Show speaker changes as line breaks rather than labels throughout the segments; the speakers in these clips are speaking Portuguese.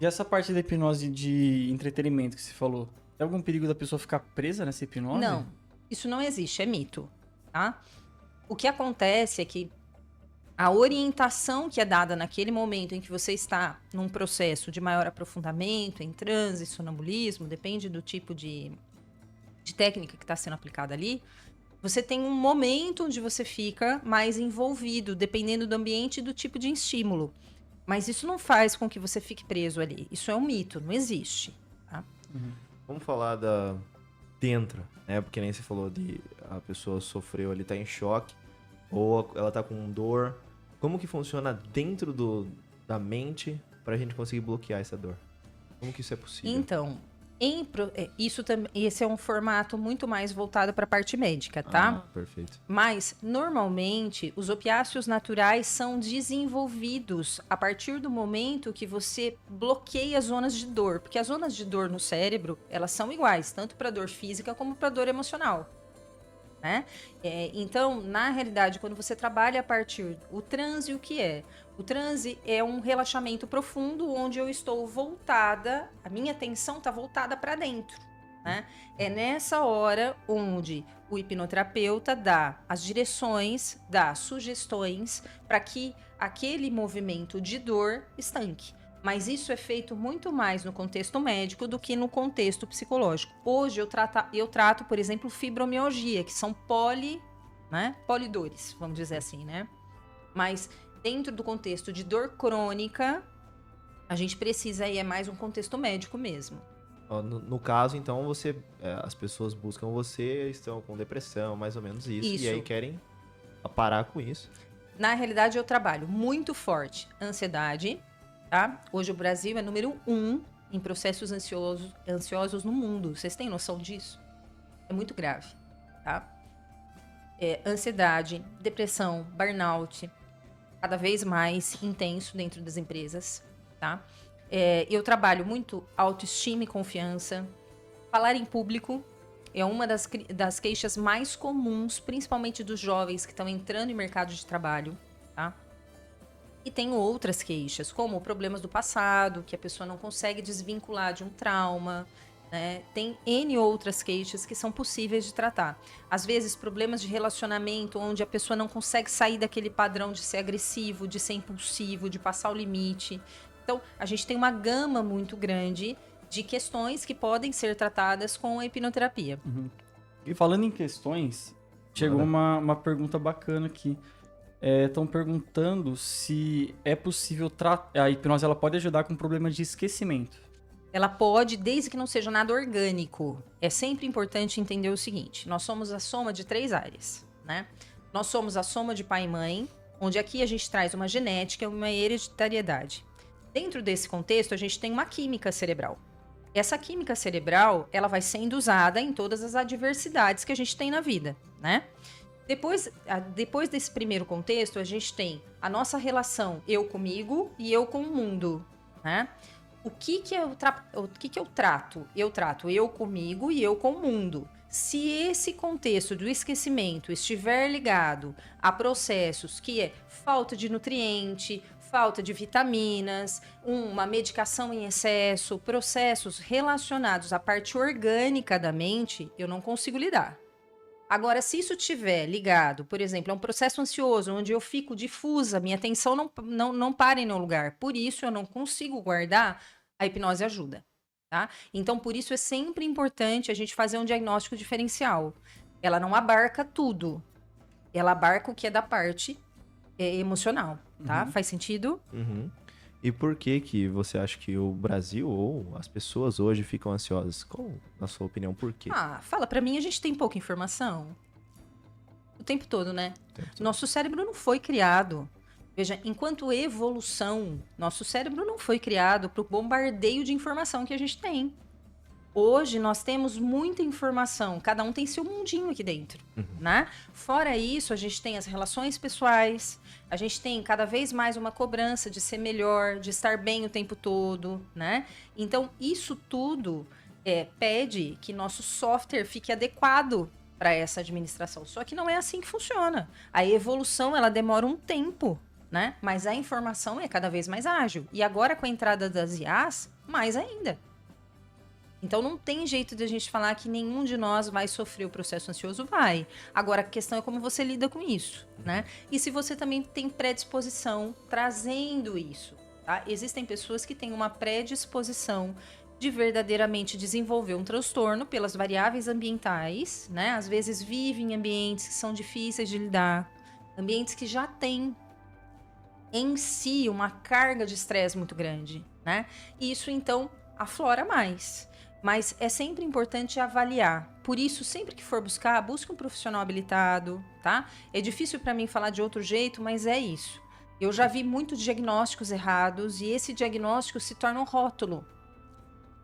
E essa parte da hipnose de entretenimento que você falou, tem algum perigo da pessoa ficar presa nessa hipnose?
Não, isso não existe, é mito, tá? O que acontece é que a orientação que é dada naquele momento em que você está num processo de maior aprofundamento, em transe, sonambulismo, depende do tipo de técnica que está sendo aplicada ali, você tem um momento onde você fica mais envolvido, dependendo do ambiente e do tipo de estímulo. Mas isso não faz com que você fique preso ali. Isso é um mito, não existe. Tá?
Vamos falar da dentro, né? Porque nem você falou de a pessoa sofreu ali, tá em choque, ou ela tá com dor. Como que funciona dentro da mente pra gente conseguir bloquear essa dor? Como que isso é possível?
Então, esse é um formato muito mais voltado para a parte médica, tá?
Perfeito.
Mas, normalmente, os opiáceos naturais são desenvolvidos a partir do momento que você bloqueia as zonas de dor. Porque as zonas de dor no cérebro, elas são iguais, tanto para dor física como para dor emocional. Né? Então, na realidade, quando você trabalha a partir... O transe, o que é? O transe é um relaxamento profundo onde eu estou voltada, a minha atenção está voltada para dentro. Né? É nessa hora onde o hipnoterapeuta dá as direções, dá sugestões para que aquele movimento de dor estanque. Mas isso é feito muito mais no contexto médico do que no contexto psicológico. Hoje eu trato, por exemplo, fibromialgia, que são polidores, vamos dizer assim, né? Mas dentro do contexto de dor crônica, a gente precisa aí, é mais um contexto médico mesmo.
No caso, então, as pessoas buscam você, estão com depressão, mais ou menos isso. E aí querem parar com isso.
Na realidade, eu trabalho muito forte ansiedade, tá? Hoje o Brasil é número 1 em processos ansiosos no mundo. Vocês têm noção disso? É muito grave, tá? Ansiedade, depressão, burnout, cada vez mais intenso dentro das empresas, tá? Eu trabalho muito autoestima e confiança. Falar em público é uma das queixas mais comuns, principalmente dos jovens que estão entrando em mercado de trabalho, tá? E tem outras queixas, como problemas do passado, que a pessoa não consegue desvincular de um trauma, né? Tem N outras queixas que são possíveis de tratar. Às vezes, problemas de relacionamento, onde a pessoa não consegue sair daquele padrão de ser agressivo, de ser impulsivo, de passar o limite. Então, a gente tem uma gama muito grande de questões que podem ser tratadas com a hipnoterapia.
Uhum. E falando em questões, chegou uma pergunta bacana aqui. Estão perguntando se é possível a hipnose ela pode ajudar com problemas de esquecimento.
Ela pode, desde que não seja nada orgânico. É sempre importante entender o seguinte: nós somos a soma de 3 áreas, né? Nós somos a soma de pai e mãe, onde aqui a gente traz uma genética e uma hereditariedade. Dentro desse contexto, a gente tem uma química cerebral. Essa química cerebral, ela vai sendo usada em todas as adversidades que a gente tem na vida, né? Depois desse primeiro contexto, a gente tem a nossa relação eu comigo e eu com o mundo, né? O que eu trato? Eu trato eu comigo e eu com o mundo. Se esse contexto do esquecimento estiver ligado a processos que é falta de nutriente, falta de vitaminas, uma medicação em excesso, processos relacionados à parte orgânica da mente, eu não consigo lidar. Agora, se isso estiver ligado, por exemplo, a um processo ansioso, onde eu fico difusa, minha atenção não para em nenhum lugar, por isso eu não consigo guardar, a hipnose ajuda, tá? Então, por isso é sempre importante a gente fazer um diagnóstico diferencial. Ela não abarca tudo, ela abarca o que é da parte emocional, tá? Faz sentido?
Uhum. E por que você acha que o Brasil ou as pessoas hoje ficam ansiosas? Qual, na sua opinião, por quê?
Fala pra mim, a gente tem pouca informação. O tempo todo, né? Nosso cérebro não foi criado. Veja, enquanto evolução, nosso cérebro não foi criado pro bombardeio de informação que a gente tem. Hoje nós temos muita informação, cada um tem seu mundinho aqui dentro, né? Fora isso, a gente tem as relações pessoais, a gente tem cada vez mais uma cobrança de ser melhor, de estar bem o tempo todo, né? Então, isso tudo pede que nosso software fique adequado para essa administração. Só que não é assim que funciona. A evolução, ela demora um tempo, né? Mas a informação é cada vez mais ágil. E agora com a entrada das IAs, mais ainda. Então não tem jeito de a gente falar que nenhum de nós vai sofrer o processo ansioso, vai. Agora a questão é como você lida com isso, né? E se você também tem predisposição trazendo isso, tá? Existem pessoas que têm uma predisposição de verdadeiramente desenvolver um transtorno pelas variáveis ambientais, né? Às vezes vivem em ambientes que são difíceis de lidar, ambientes que já têm em si uma carga de estresse muito grande, né? E isso então aflora mais. Mas é sempre importante avaliar. Por isso, sempre que for buscar, busque um profissional habilitado, tá? É difícil para mim falar de outro jeito, mas é isso. Eu já vi muitos diagnósticos errados e esse diagnóstico se torna um rótulo.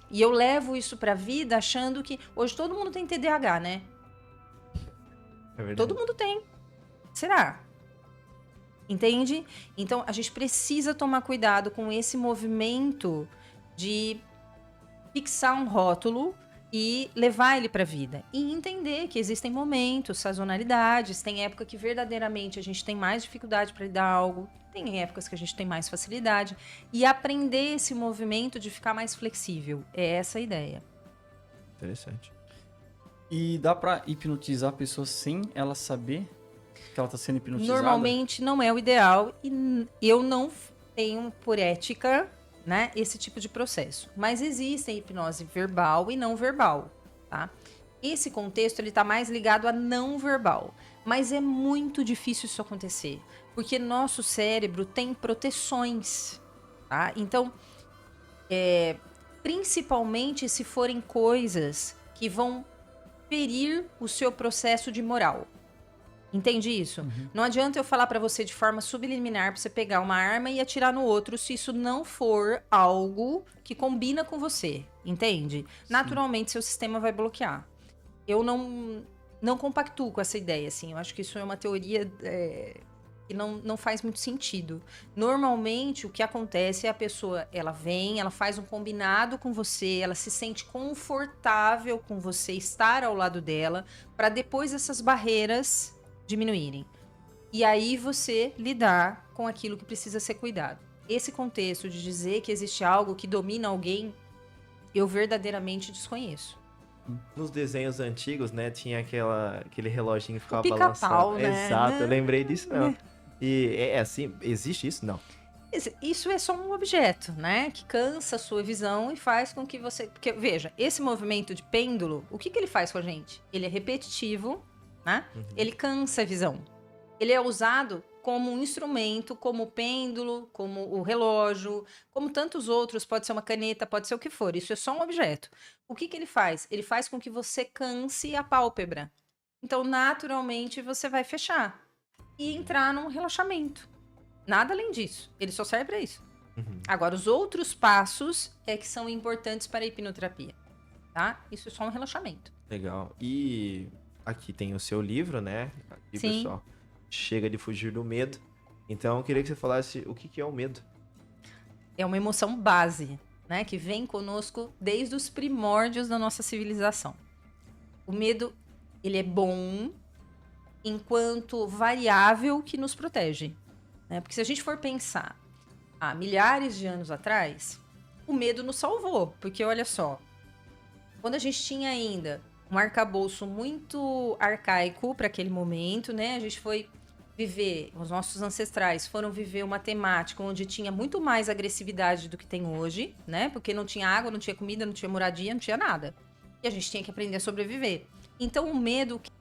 E eu levo isso pra vida achando que... Hoje todo mundo tem TDAH, né?
É verdade.
Todo mundo tem. Será? Entende? Então, a gente precisa tomar cuidado com esse movimento de fixar um rótulo e levar ele para a vida. E entender que existem momentos, sazonalidades, tem época que verdadeiramente a gente tem mais dificuldade para lidar algo, tem épocas que a gente tem mais facilidade. E aprender esse movimento de ficar mais flexível. É essa a ideia.
Interessante.
E dá pra hipnotizar a pessoa sem ela saber que ela tá sendo hipnotizada?
Normalmente não é o ideal e eu não tenho por ética, né, esse tipo de processo. Mas existe hipnose verbal e não verbal, tá? Esse contexto ele tá mais ligado a não verbal, mas é muito difícil isso acontecer, porque nosso cérebro tem proteções, tá? Então, principalmente se forem coisas que vão ferir o seu processo de moral. Entende isso? Não adianta eu falar pra você de forma subliminar pra você pegar uma arma e atirar no outro se isso não for algo que combina com você, entende? Sim. Naturalmente seu sistema vai bloquear. Eu não compactuo com essa ideia, assim. Eu acho que isso é uma teoria que não faz muito sentido. Normalmente o que acontece é a pessoa, ela vem, ela faz um combinado com você, ela se sente confortável com você estar ao lado dela, pra depois essas barreiras diminuírem. E aí você lidar com aquilo que precisa ser cuidado. Esse contexto de dizer que existe algo que domina alguém, eu verdadeiramente desconheço.
Nos desenhos antigos, né, tinha aquele reloginho que ficava
pica-pau,
balançando.
né?
Exato, eu lembrei disso, não. E é assim, existe isso? Não.
Isso é só um objeto, né? Que cansa a sua visão e faz com que você... Porque, veja, esse movimento de pêndulo, o que ele faz com a gente? Ele é repetitivo, né? Ele cansa a visão. Ele é usado como um instrumento, como o pêndulo, como o relógio, como tantos outros, pode ser uma caneta, pode ser o que for. Isso é só um objeto. O que ele faz? Ele faz com que você canse a pálpebra. Então, naturalmente, você vai fechar e entrar num relaxamento. Nada além disso. Ele só serve para isso. Agora, os outros passos é que são importantes para a hipnoterapia, tá? Isso é só um relaxamento.
Legal. E aqui tem o seu livro, né? Aqui,
Sim.
pessoal, Chega de Fugir do Medo. Então, eu queria que você falasse o que é o medo.
É uma emoção base, né? Que vem conosco desde os primórdios da nossa civilização. O medo, ele é bom enquanto variável que nos protege, né? Porque se a gente for pensar há milhares de anos atrás, o medo nos salvou. Porque, olha só, quando a gente tinha ainda um arcabouço muito arcaico para aquele momento, né? A gente foi viver, os nossos ancestrais foram viver uma temática onde tinha muito mais agressividade do que tem hoje, né? Porque não tinha água, não tinha comida, não tinha moradia, não tinha nada. E a gente tinha que aprender a sobreviver. Então, o medo, o que